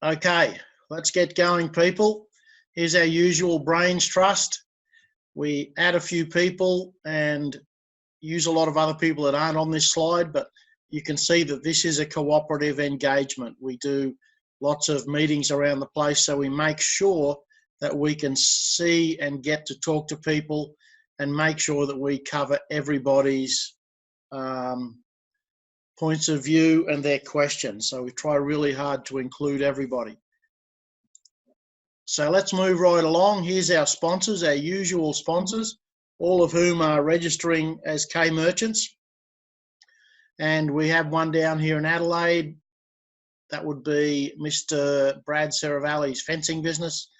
Okay, let's get going, people. Here's our usual brains trust. We add a few people and use a lot of other people that aren't on this slide, but you can see that this is a cooperative engagement. We do lots of meetings around the place, so we make sure that we can see and get to talk to people and make sure that we cover everybody's points of view and their questions. So we try really hard to include everybody. So let's move right along. Here's our sponsors, our usual sponsors, all of whom are registering as K merchants. And we have one down here in Adelaide. That would be Mr. Brad Seravalli's fencing business.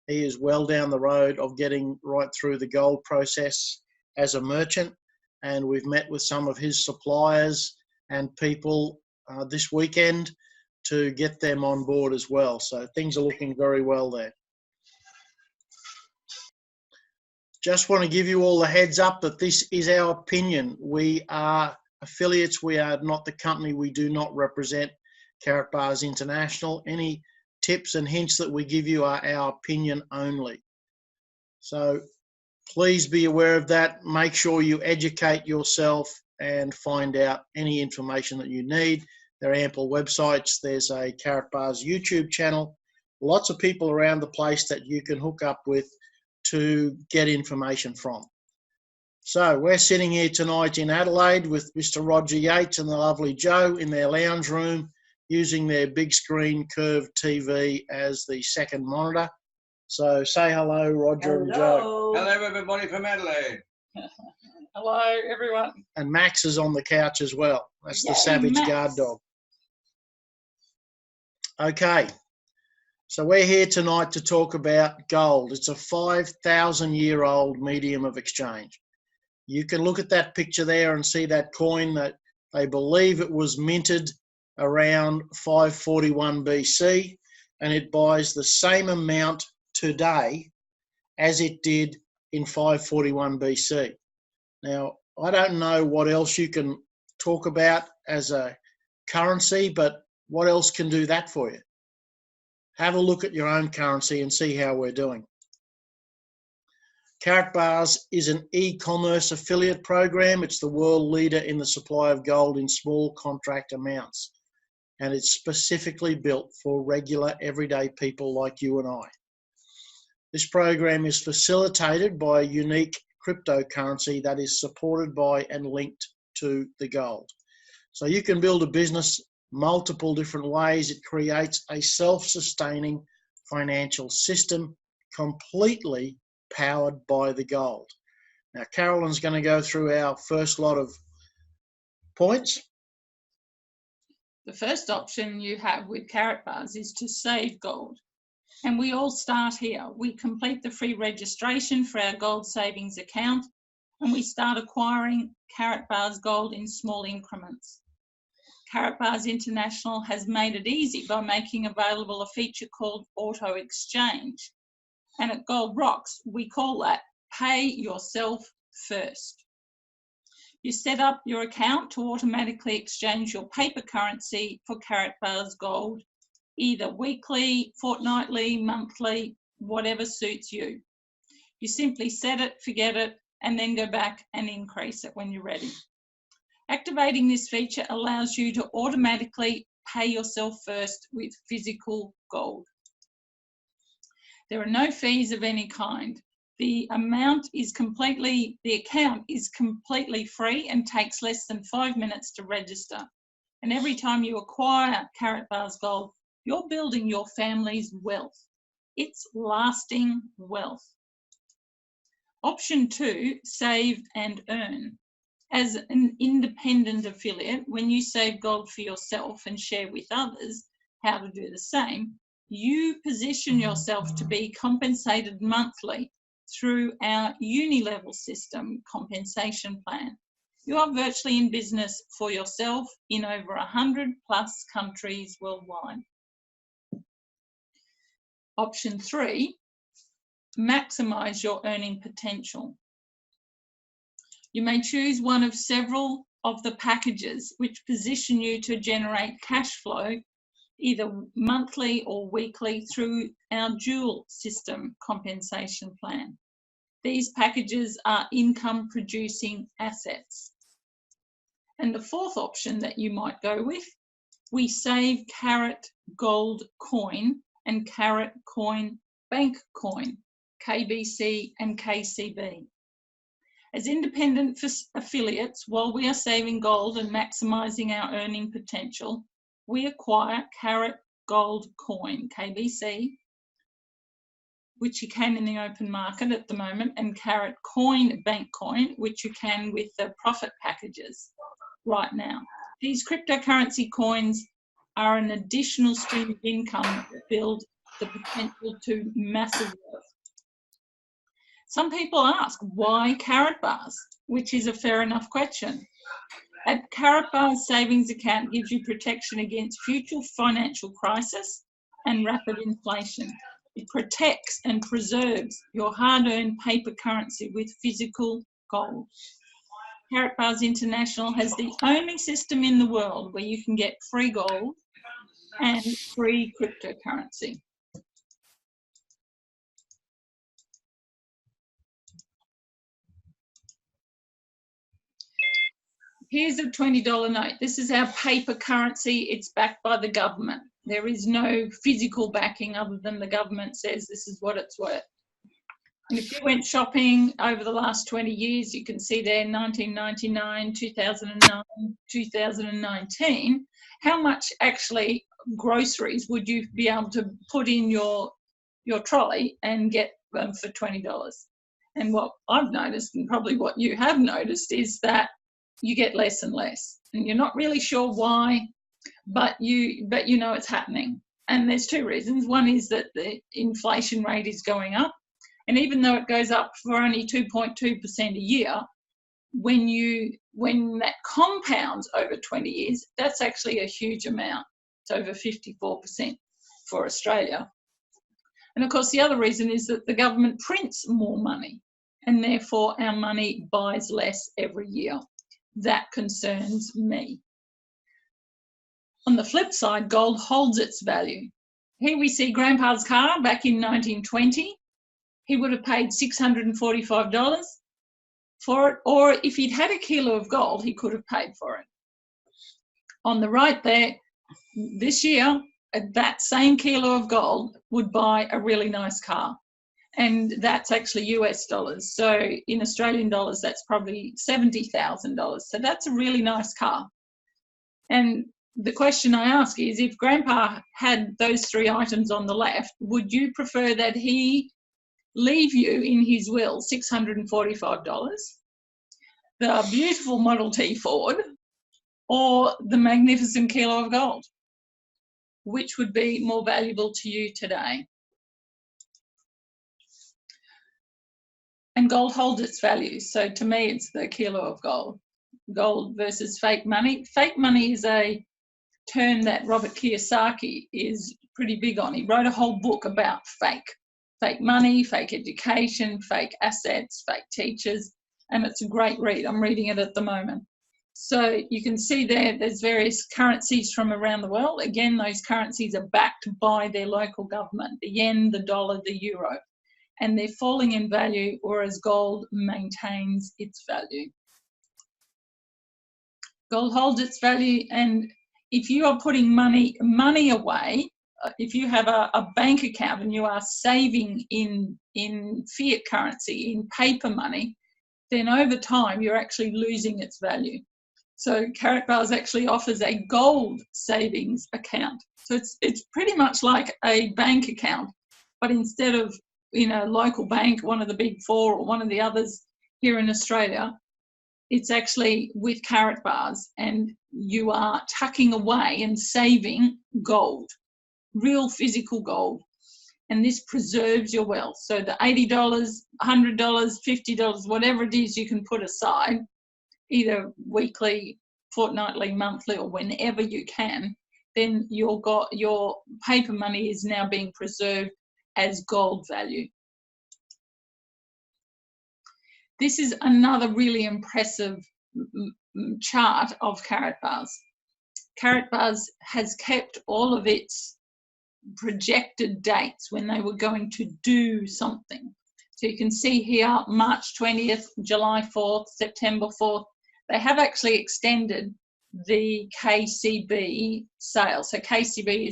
He is well down the road of getting right through the gold process as a merchant. And we've met with some of his suppliers and people this weekend to get them on board as well. So things are looking very well there. Just want to give you all the heads up that this is our opinion. We are affiliates. We are not the company. We do not represent Karatbars International. Any tips and hints that we give you are our opinion only. So please be aware of that. Make sure you educate yourself and find out any information that you need. There are ample websites. There's a Karatbars YouTube channel. Lots of people around the place that you can hook up with to get information from. So we're sitting here tonight in Adelaide with Mr. Roger Yates and the lovely Joe in their lounge room using their big screen curved TV as the second monitor. So say hello, Roger and Joe. Hello, everybody from Adelaide. Hello, everyone. And Max is on the couch as well. That's the Savage Max. Guard dog. Okay, so we're here tonight to talk about gold. It's a 5,000-year-old medium of exchange. You can look at that picture there and see that coin that they believe it was minted around 541 BC, and it buys the same amount today as it did in 541 BC. Now, I don't know what else you can talk about as a currency, but what else can do that for you? Have a look at your own currency and see how we're doing. Karatbars is an e-commerce affiliate program. It's the world leader in the supply of gold in small contract amounts. And it's specifically built for regular, everyday people like you and I. This program is facilitated by a unique cryptocurrency that is supported by and linked to the gold. So you can build a business multiple different ways. It creates a self-sustaining financial system completely powered by the gold. Now, Carolyn's going to go through our first lot of points. The first option you have with Karatbars is to save gold. And we all start here. We complete the free registration for our gold savings account and we start acquiring Karatbars gold in small increments. Karatbars International has made it easy by making available a feature called Auto Exchange. And at Gold Rocks, we call that Pay Yourself First. You set up your account to automatically exchange your paper currency for Karatbars gold, either weekly, fortnightly, monthly, whatever suits you. You simply set it, forget it, and then go back and increase it when you're ready. Activating this feature allows you to automatically pay yourself first with physical gold. There are no fees of any kind. The account is completely free and takes less than 5 minutes to register. And every time you acquire Karatbars gold, you're building your family's wealth. It's lasting wealth. Option 2, save and earn. As an independent affiliate, when you save gold for yourself and share with others how to do the same, you position yourself to be compensated monthly through our uni-level system compensation plan. You are virtually in business for yourself in over 100 plus countries worldwide. Option 3, maximize your earning potential. You may choose one of several of the packages which position you to generate cash flow either monthly or weekly through our dual system compensation plan. These packages are income producing assets. And the fourth option that you might go with, we save Carat Gold Coin and Carat Coin Bank Coin, KBC and KCB. As independent affiliates, while we are saving gold and maximising our earning potential, we acquire Carat Gold Coin, KBC, which you can in the open market at the moment, and Carat Coin Bank Coin, which you can with the profit packages right now. These cryptocurrency coins are an additional stream of income that build the potential to massive wealth. Some people ask, why Carat bars? Which is a fair enough question. A Carat bars savings account gives you protection against future financial crisis and rapid inflation. It protects and preserves your hard-earned paper currency with physical gold. Carat Bars International has the only system in the world where you can get free gold and free cryptocurrency. Here's a $20 note. This is our paper currency. It's backed by the government. There is no physical backing other than the government says this is what it's worth. And if you went shopping over the last 20 years, you can see there 1999, 2009, 2019, how much actually groceries would you be able to put in your trolley and get them for $20? And what I've noticed, and probably what you have noticed, is that you get less and less, and you're not really sure why, but you know it's happening. And there's two reasons. One is that the inflation rate is going up, and even though it goes up for only 2.2% a year, when that compounds over 20 years, that's actually a huge amount. It's over 54% for Australia. And of course, the other reason is that the government prints more money, and therefore our money buys less every year. That concerns me. On the flip side, gold holds its value. Here we see Grandpa's car back in 1920. He would have paid $645 for it, or if he'd had a kilo of gold, he could have paid for it. On the right there, this year, that same kilo of gold would buy a really nice car. And that's actually US dollars. So in Australian dollars, that's probably $70,000. So that's a really nice car. And the question I ask is, if Grandpa had those three items on the left, would you prefer that he leave you in his will $645, the beautiful Model T Ford, or the magnificent kilo of gold? Which would be more valuable to you today? And gold holds its value. So to me, it's the kilo of gold. Gold versus fake money. Fake money is a term that Robert Kiyosaki is pretty big on. He wrote a whole book about fake money, fake education, fake assets, fake teachers, and it's a great read. I'm reading it at the moment. So you can see there's various currencies from around the world. Again, those currencies are backed by their local government, the yen, the dollar, the euro. And they're falling in value, whereas gold maintains its value. Gold holds its value, and if you are putting money away, if you have a bank account and you are saving in fiat currency, in paper money, then over time you're actually losing its value. So Carat Bars actually offers a gold savings account. So it's pretty much like a bank account, but instead of local bank, one of the big four or one of the others here in Australia, it's actually with Carat Bars, and you are tucking away and saving gold, real physical gold, and this preserves your wealth. So the $80, $100, $50, whatever it is you can put aside, either weekly, fortnightly, monthly, or whenever you can, then your paper money is now being preserved as gold value. This is another really impressive chart of Carat Bars. Karatbars has kept all of its projected dates when they were going to do something. So you can see here, March 20th, July 4th, September 4th. They have actually extended the KCB sale. So KCB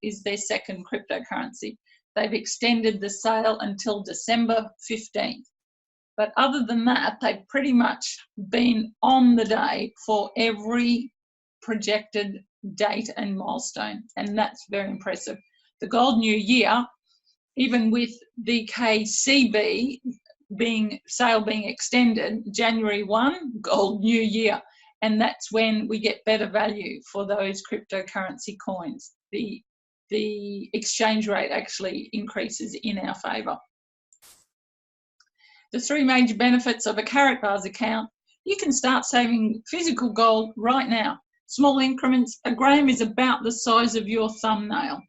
is their second cryptocurrency. They've extended the sale until December 15th. But other than that, they've pretty much been on the day for every projected date and milestone. And that's very impressive. The Gold New Year, even with the KCB sale being extended, January 1, Gold New Year. And that's when we get better value for those cryptocurrency coins. The exchange rate actually increases in our favour. The three major benefits of a Karatbars account: you can start saving physical gold right now. Small increments. A gram is about the size of your thumbnail.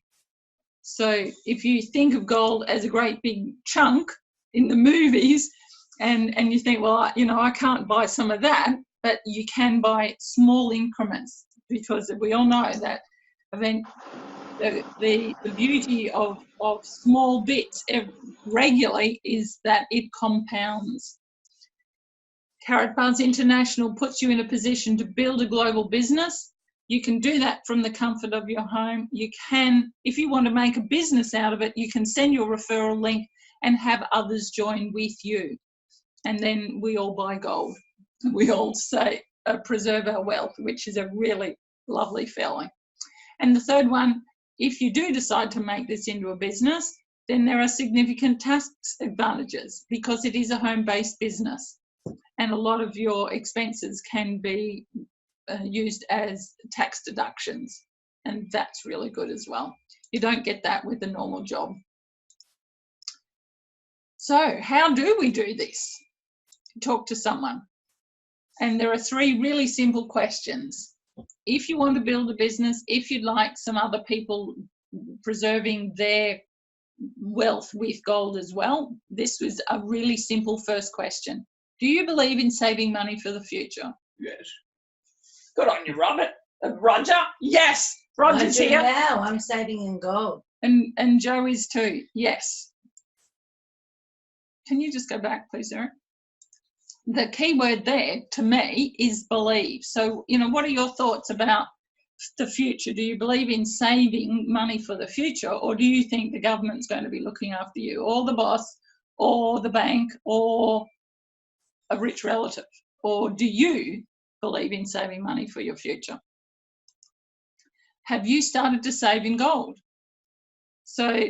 So if you think of gold as a great big chunk in the movies, and you think, well, you know, I can't buy some of that, but you can buy small increments, because we all know that the beauty of small bits regularly is that it compounds. Karatbars International puts you in a position to build a global business. You can do that from the comfort of your home. You can, if you want to make a business out of it, you can send your referral link and have others join with you. And then we all buy gold. We all say preserve our wealth, which is a really lovely feeling. And the third one, if you do decide to make this into a business, then there are significant tax advantages, because it is a home-based business and a lot of your expenses can be used as tax deductions, and that's really good as well. You don't get that with a normal job. So how do we do this? Talk to someone. And there are three really simple questions. If you want to build a business, if you'd like some other people preserving their wealth with gold as well, this was a really simple first question. Do you believe in saving money for the future? Yes. Good on you, Robert. Roger? Yes. Roger's here. Now I'm saving in gold. And Joe is too. Yes. Can you just go back, please, Eric? The key word there to me is believe. So, you know, what are your thoughts about the future? Do you believe in saving money for the future, or do you think the government's going to be looking after you, or the boss, or the bank, or a rich relative? Or do you believe in saving money for your future? Have you started to save in gold? So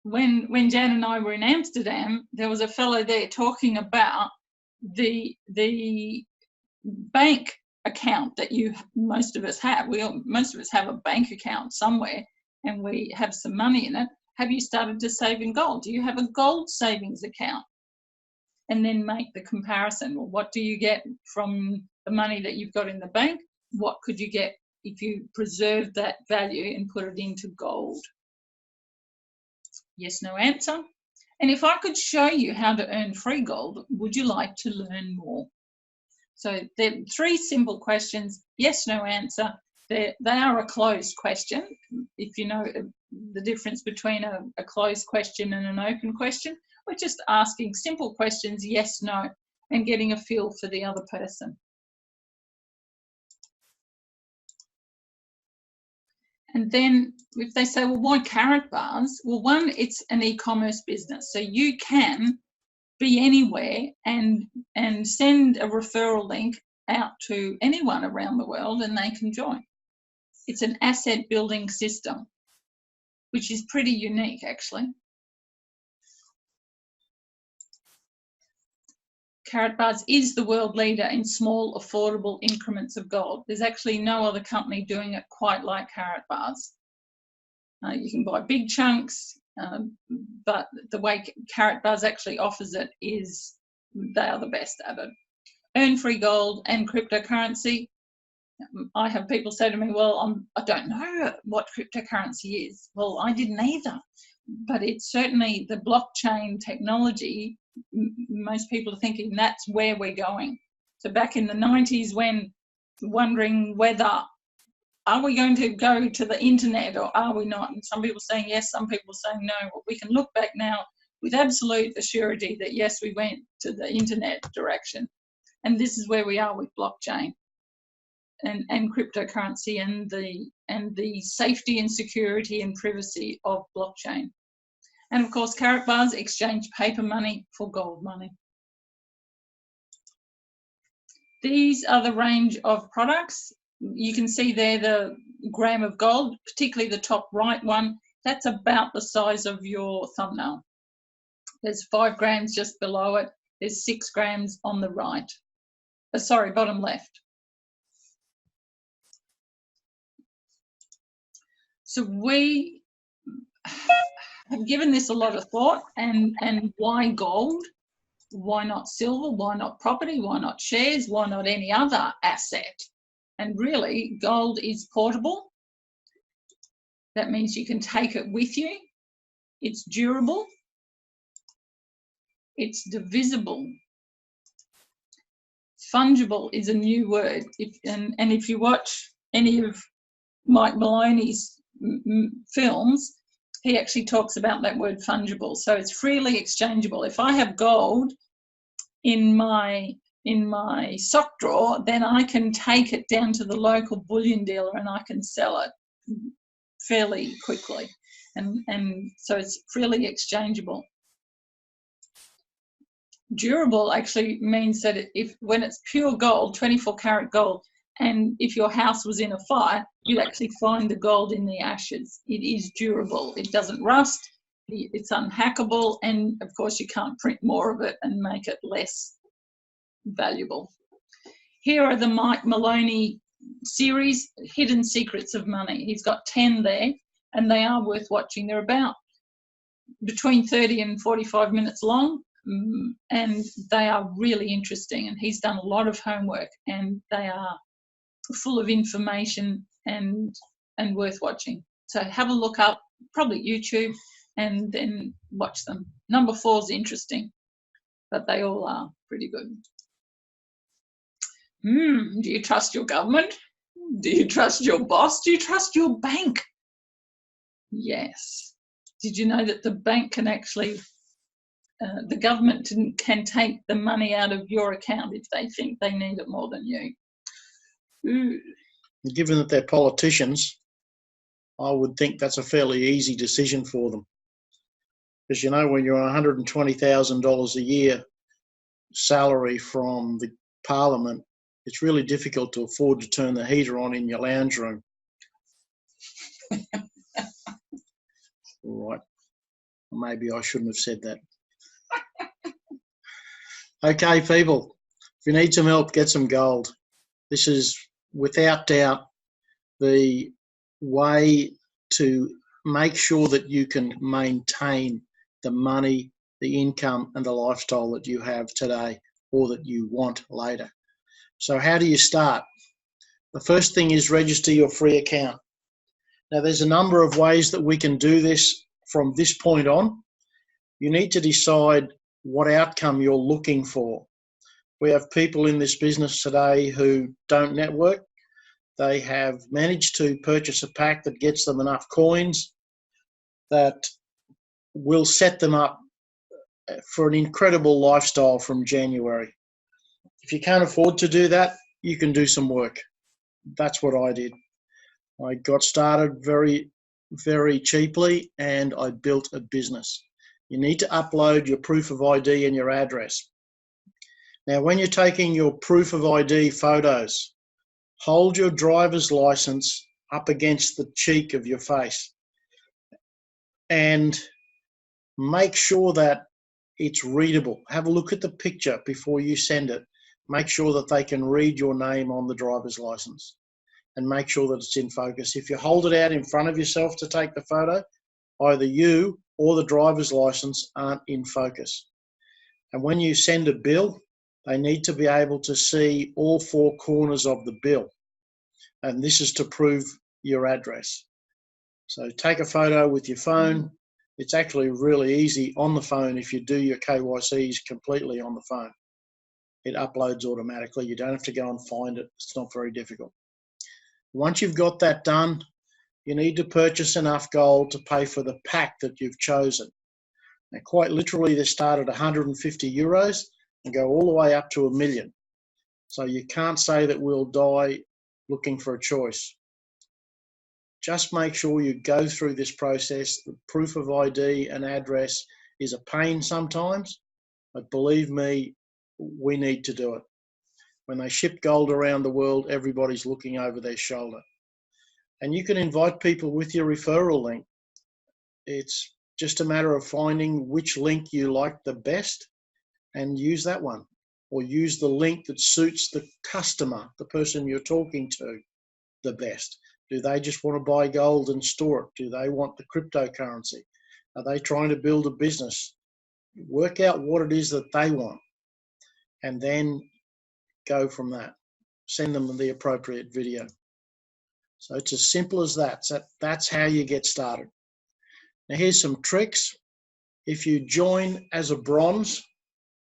when Jan and I were in Amsterdam, there was a fellow there talking about the bank account that most of us have. Most of us have a bank account somewhere, and we have some money in it. Have you started to save in gold? Do you have a gold savings account? And then make the comparison. Well, what do you get from the money that you've got in the bank? What could you get if you preserve that value and put it into gold? Yes, no answer. And if I could show you how to earn free gold, would you like to learn more? So there are three simple questions. Yes, no answer. They are a closed question. If you know the difference between a closed question and an open question, we're just asking simple questions, yes, no, and getting a feel for the other person. And then if they say, well, why Karatbars? Well, one, it's an e-commerce business. So you can be anywhere and send a referral link out to anyone around the world and they can join. It's an asset building system, which is pretty unique actually. Karatbars is the world leader in small, affordable increments of gold. There's actually no other company doing it quite like Karatbars. You can buy big chunks, but the way Karatbars actually offers it is they are the best at it. Earn free gold and cryptocurrency. I have people say to me, well, I don't know what cryptocurrency is. Well, I didn't either, but it's certainly the blockchain technology. Most people are thinking that's where we're going. So back in the 90s, when wondering whether are we going to go to the internet or are we not? And some people saying yes, some people saying no. Well, we can look back now with absolute assurity that yes, we went to the internet direction. And this is where we are with blockchain and cryptocurrency and the safety and security and privacy of blockchain. And of course, Carrot Bars exchange paper money for gold money. These are the range of products. You can see there the gram of gold, particularly the top right one. That's about the size of your thumbnail. There's 5 grams just below it. There's 6 grams on the right. Sorry, bottom left. So we have given this a lot of thought, and why gold? Why not silver? Why not property? Why not shares? Why not any other asset? And really, gold is portable. That means you can take it with you. It's durable. It's divisible. Fungible is a new word. And if you watch any of Mike Maloney's films, he actually talks about that word fungible. So it's freely exchangeable. If I have gold in my sock drawer, then I can take it down to the local bullion dealer and I can sell it fairly quickly. And so it's freely exchangeable. Durable actually means that when it's pure gold, 24 karat gold, and if your house was in a fire, you'd actually find the gold in the ashes. It is durable. It doesn't rust. It's unhackable. And of course, you can't print more of it and make it less valuable. Here are the Mike Maloney series, Hidden Secrets of Money. He's got 10 there, and they are worth watching. They're about between 30 and 45 minutes long. And they are really interesting, and he's done a lot of homework, and they are full of information and worth watching. So have a look up, probably YouTube, and then watch them. Number 4 is interesting, but they all are pretty good. Do you trust your government? Do you trust your boss? Do you trust your bank? Yes. Did you know that the bank can actually the government can take the money out of your account if they think they need it more than you? Ooh. Given that they're politicians, I would think that's a fairly easy decision for them. Because, you know, when you're on $120,000 a year salary from the Parliament, it's really difficult to afford to turn the heater on in your lounge room. All right. Maybe I shouldn't have said that. Okay, people, if you need some help, get some gold. This is, without doubt, the way to make sure that you can maintain the money, the income, and the lifestyle that you have today or that you want later. So how do you start? The first thing is register your free account. Now, there's a number of ways that we can do this from this point on. You need to decide what outcome you're looking for. We have people in this business today who don't network. They have managed to purchase a pack that gets them enough coins that will set them up for an incredible lifestyle from January. If you can't afford to do that, you can do some work. That's what I did. I got started very, very cheaply, and I built a business. You need to upload your proof of ID and your address. Now, when you're taking your proof of ID photos, hold your driver's license up against the cheek of your face and make sure that it's readable. Have a look at the picture before you send it. Make sure that they can read your name on the driver's license and make sure that it's in focus. If you hold it out in front of yourself to take the photo, either you or the driver's license aren't in focus. And when you send a bill, they need to be able to see all 4 corners of the bill. And this is to prove your address. So take a photo with your phone. It's actually really easy on the phone if you do your KYCs completely on the phone. It uploads automatically. You don't have to go and find it. It's not very difficult. Once you've got that done, you need to purchase enough gold to pay for the pack that you've chosen. Now, quite literally, they start at 150 euros and go all the way up to $1 million. So you can't say that we'll die looking for a choice. Just make sure you go through this process. The proof of ID and address is a pain sometimes, but believe me, we need to do it. When they ship gold around the world, everybody's looking over their shoulder. And you can invite people with your referral link. It's just a matter of finding which link you like the best and use that one, or use the link that suits the customer, the person you're talking to, the best. Do they just want to buy gold and store it? Do they want the cryptocurrency? Are they trying to build a business? Work out what it is that they want and then go from that. Send them the appropriate video. So it's as simple as that. So that's how you get started. Now here's some tricks. If you join as a bronze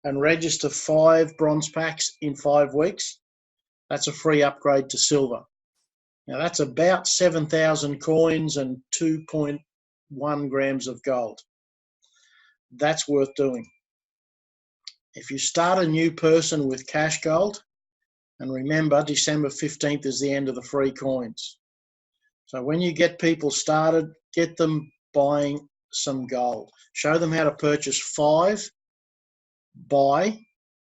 and register 5 bronze packs in 5 weeks, that's a free upgrade to silver. Now that's about 7,000 coins and 2.1 grams of gold. That's worth doing. If you start a new person with cash gold, and remember, December 15th is the end of the free coins. So when you get people started, get them buying some gold. Show them how to purchase 5 by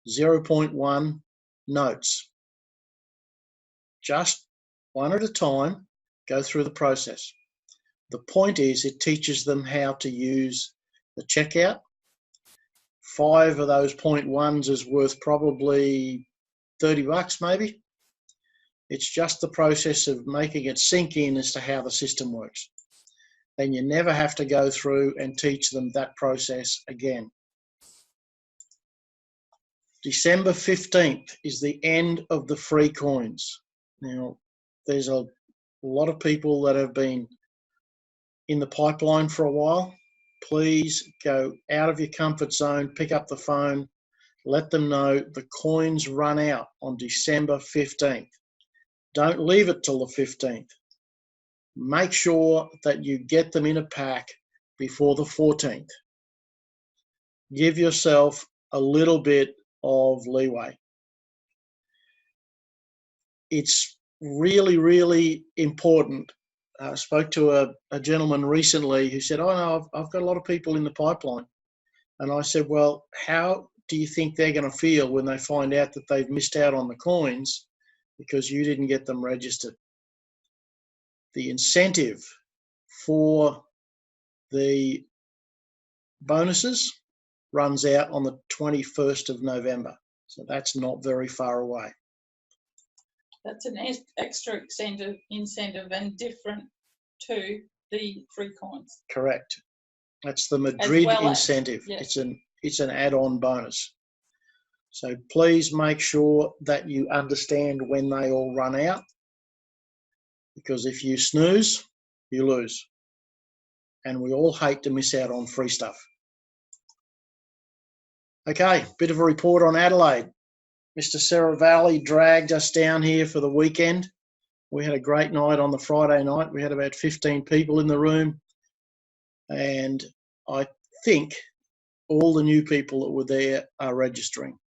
0.1 notes. Just one at a time, go through the process. The point is, it teaches them how to use the checkout. 5 of those 0.1s is worth probably $30 maybe. It's just the process of making it sink in as to how the system works. Then you never have to go through and teach them that process again. December 15th is the end of the free coins. Now, there's a lot of people that have been in the pipeline for a while. Please go out of your comfort zone, pick up the phone, let them know the coins run out on December 15th. Don't leave it till the 15th. Make sure that you get them in a pack before the 14th. Give yourself a little bit of leeway. It's really, really important. I spoke to a gentleman recently who said, oh no, I've got a lot of people in the pipeline. And I said, well, how do you think they're going to feel when they find out that they've missed out on the coins because you didn't get them registered? The incentive for the bonuses runs out on the 21st of November. So that's not very far away. That's an extra incentive and different to the free coins. Correct. That's the Madrid incentive. Yes. It's an add-on bonus. So please make sure that you understand when they all run out, because if you snooze, you lose. And we all hate to miss out on free stuff. Okay, bit of a report on Adelaide. Mr. Seravalli dragged us down here for the weekend. We had a great night on the Friday night. We had about 15 people in the room. And I think all the new people that were there are registering.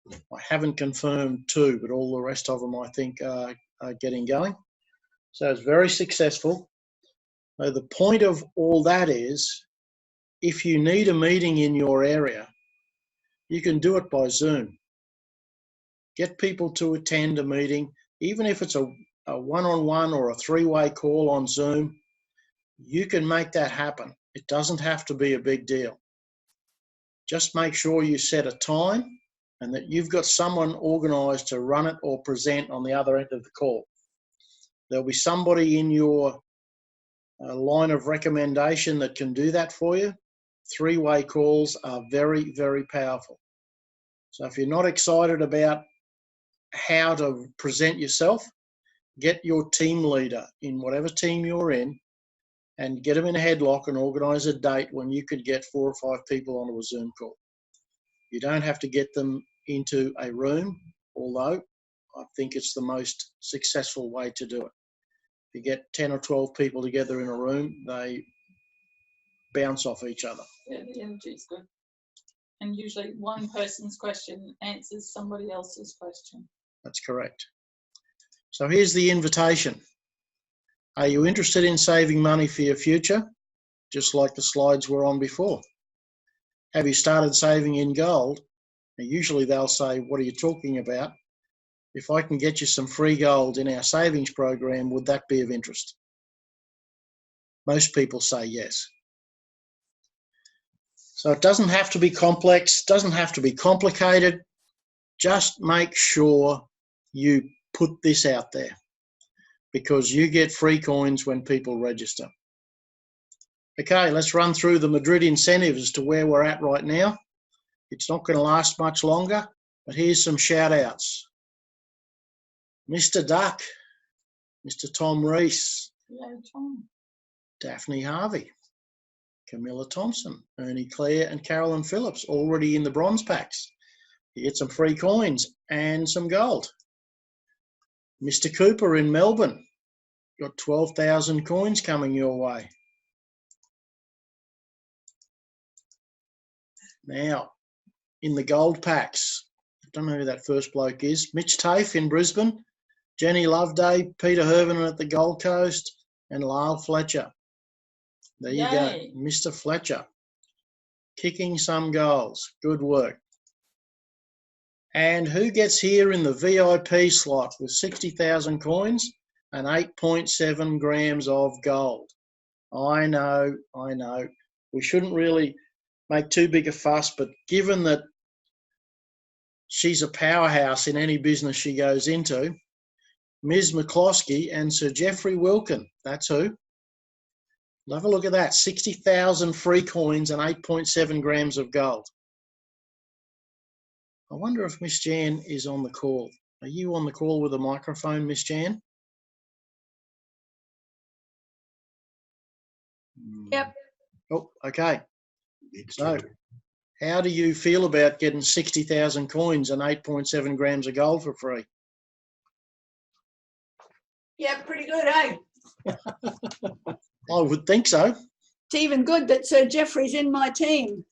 I haven't confirmed 2, but all the rest of them I think are getting going. So it's very successful. So the point of all that is, if you need a meeting in your area, you can do it by Zoom. Get people to attend a meeting, even if it's a one-on-one or a 3-way call on Zoom. You can make that happen. It doesn't have to be a big deal. Just make sure you set a time and that you've got someone organised to run it or present on the other end of the call. There'll be somebody in your line of recommendation that can do that for you. 3-way calls are very, very powerful. So if you're not excited about how to present yourself, get your team leader in whatever team you're in and get them in a headlock and organise a date when you could get 4 or 5 people onto a Zoom call. You don't have to get them into a room, although I think it's the most successful way to do it. If you get 10 or 12 people together in a room, they bounce off each other. Yeah, the energy's good. And usually one person's question answers somebody else's question. That's correct. So here's the invitation. Are you interested in saving money for your future? Just like the slides were on before. Have you started saving in gold? Now, usually they'll say, what are you talking about? If I can get you some free gold in our savings program, would that be of interest? Most people say yes. So it doesn't have to be complex, doesn't have to be complicated. Just make sure you put this out there, because you get free coins when people register. Okay, let's run through the Madrid incentives as to where we're at right now. It's not going to last much longer, but here's some shout outs. Mr. Duck, Mr. Tom Rees, Yeah, Tom. Daphne Harvey, Camilla Thompson, Ernie Clare and Carolyn Phillips, already in the bronze packs. You get some free coins and some gold. Mr. Cooper in Melbourne, got 12,000 coins coming your way. Now, in the gold packs, I don't know who that first bloke is. Mitch Tafe in Brisbane, Jenny Loveday, Peter Hervinen at the Gold Coast, and Lyle Fletcher. There you go, Mr. Fletcher. Kicking some goals. Good work. And who gets here in the VIP slot with 60,000 coins and 8.7 grams of gold? I know. We shouldn't really make too big a fuss, but given that she's a powerhouse in any business she goes into, Ms. McCloskey and Sir Geoffrey Wilkin, that's who. Have a look at that, 60,000 free coins and 8.7 grams of gold. I wonder if Miss Jan is on the call. Are you on the call with a microphone, Miss Jan? Yep. Oh, okay. So, how do you feel about getting 60,000 coins and 8.7 grams of gold for free? Yeah, pretty good, eh? I would think so. It's even good that Sir Geoffrey's in my team.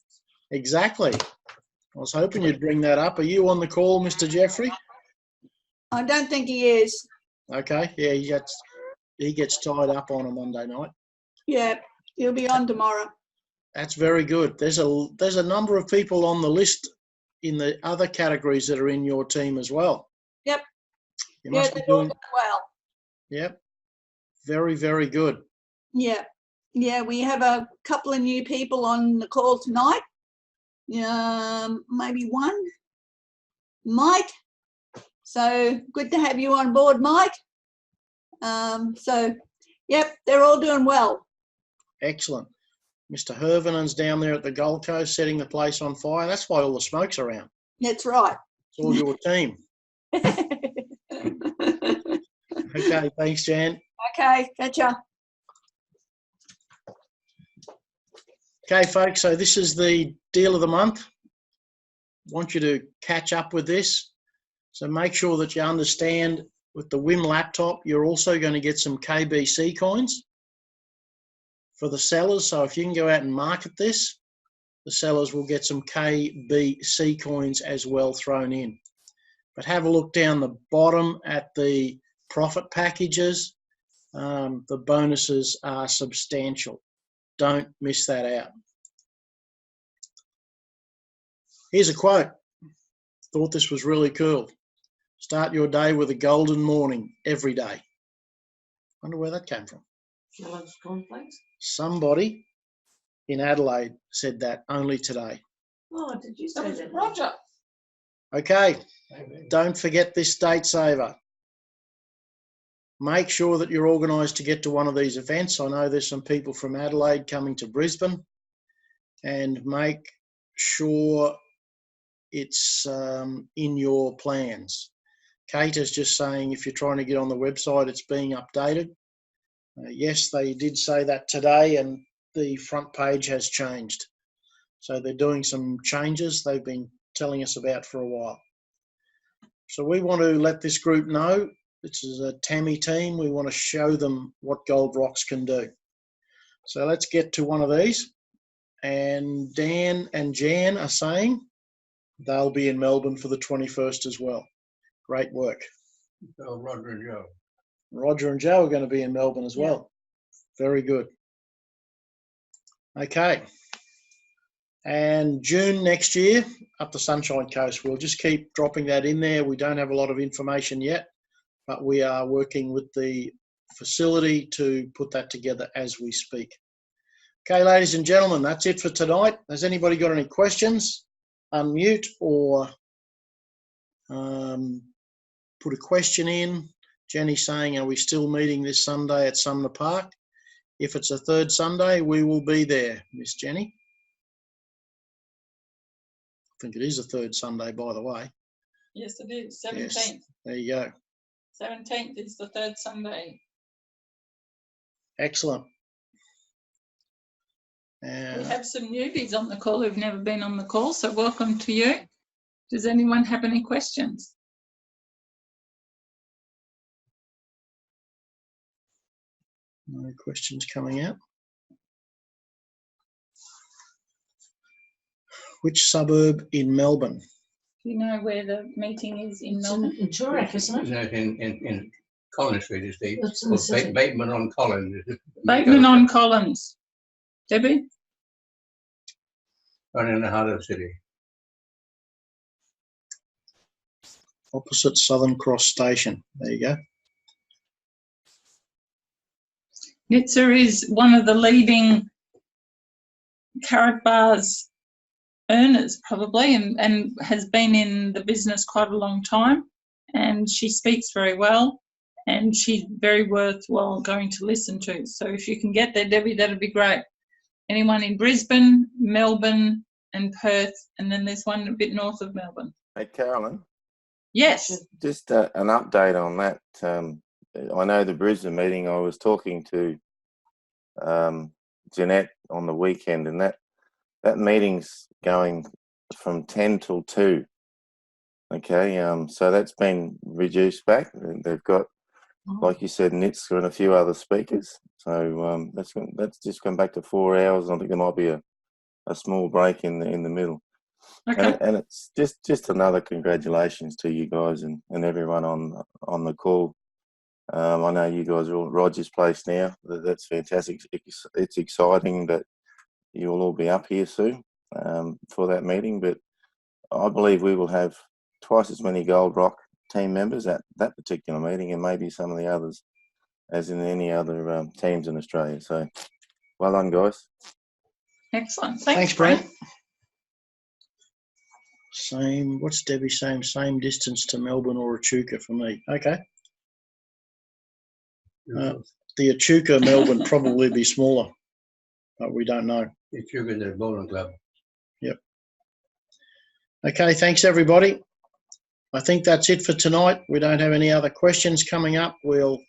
Exactly. I was hoping you'd bring that up. Are you on the call, Mr. Geoffrey? I don't think he is. Okay. Yeah, he gets tied up on a Monday night. Yeah, he'll be on tomorrow. That's very good. There's a number of people on the list in the other categories that are in your team as well. Yep. You must be they're all doing doing well. Yep. Very, very good. Yeah. Yeah, we have a couple of new people on the call tonight. Maybe one. Mike. So good to have you on board, Mike. So, yep, they're all doing well. Excellent. Mr. Hervinen's down there at the Gold Coast setting the place on fire. That's why all the smoke's around. That's right. It's all your team. Okay, thanks, Jan. Okay, gotcha. Okay, folks, so this is the deal of the month. I want you to catch up with this. So make sure that you understand with the WIM laptop, you're also going to get some KBC coins for the sellers. So if you can go out and market this, the sellers will get some KBC coins as well thrown in. But have a look down the bottom at the profit packages. The bonuses are substantial. Don't miss that out. Here's a quote. Thought this was really cool. Start your day with a golden morning every day. Wonder where that came from. Kellogg's cornflakes. Somebody in Adelaide said that only today. Oh, did you say That was that? Roger. Okay, don't forget this date saver. Make sure that you're organised to get to one of these events. I know there's some people from Adelaide coming to Brisbane, and make sure it's in your plans. Kate is just saying if you're trying to get on the website, it's being updated. Yes, they did say that today, and the front page has changed. So they're doing some changes they've been telling us about for a while. So we want to let this group know This is a Tammy team. We want to show them what Gold Rocks can do. So let's get to one of these. And Dan and Jan are saying they'll be in Melbourne for the 21st as well. Great work. So Roger and Joe. Roger and Joe are going to be in Melbourne as well. Very good. Okay. And June next year, up the Sunshine Coast. We'll just keep dropping that in there. We don't have a lot of information yet, but we are working with the facility to put that together as we speak. Okay, ladies and gentlemen, that's it for tonight. Has anybody got any questions? Unmute or put a question in. Jenny's saying, are we still meeting this Sunday at Sumner Park? If it's a third Sunday, we will be there, Miss Jenny. I think it is a third Sunday, by the way. Yes, it is. 17th. Yes, there you go. 17th is the third Sunday. Excellent. We have some newbies on the call who've never been on the call, so welcome to you. Does anyone have any questions? No questions coming out. Which suburb in Melbourne? Do you know where the meeting is in Melbourne? In Toorak, isn't Isn't it? it in Collins Street, is the It's in the city. Bateman on Collins. Bateman on Collins. Debbie? Right in the heart of the city. Opposite Southern Cross Station. There you go. Nitzer is one of the leading carrot bars earners probably and has been in the business quite a long time, and she speaks very well and she's very worthwhile going to listen to. So if you can get there, Debbie, that'd be great. Anyone in Brisbane, Melbourne and Perth, and then there's one a bit north of Melbourne. Hey, Carolyn, Yes. just an update on that. I know the Brisbane meeting, I was talking to Jeanette on the weekend, and that meeting's going from 10 till 2. Okay, so that's been reduced back. They've got, like you said, Nitzer and a few other speakers. So that's just come back to 4 hours. I think there might be a small break in the middle. Okay. And it's just another congratulations to you guys and everyone on the call. I know you guys are all at Roger's place now. That's fantastic. It's exciting that you'll all be up here soon for that meeting. But I believe we will have twice as many Gold Rock team members at that particular meeting, and maybe some of the others, as in any other teams in Australia. So, well done, guys. Excellent. Thanks, Brent. Same, what's Debbie saying? Same distance to Melbourne or Echuca for me. Okay. The Echuca Melbourne probably be smaller, but we don't know. It's sugar in the bowling club. Yep. Okay, thanks everybody. I think that's it for tonight. We don't have any other questions coming up. We'll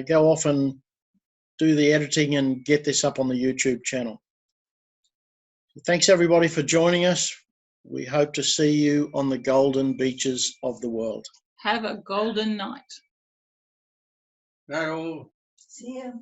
go off and do the editing and get this up on the YouTube channel. Thanks everybody for joining us. We hope to see you on the golden beaches of the world. Have a golden night. Night all. See ya.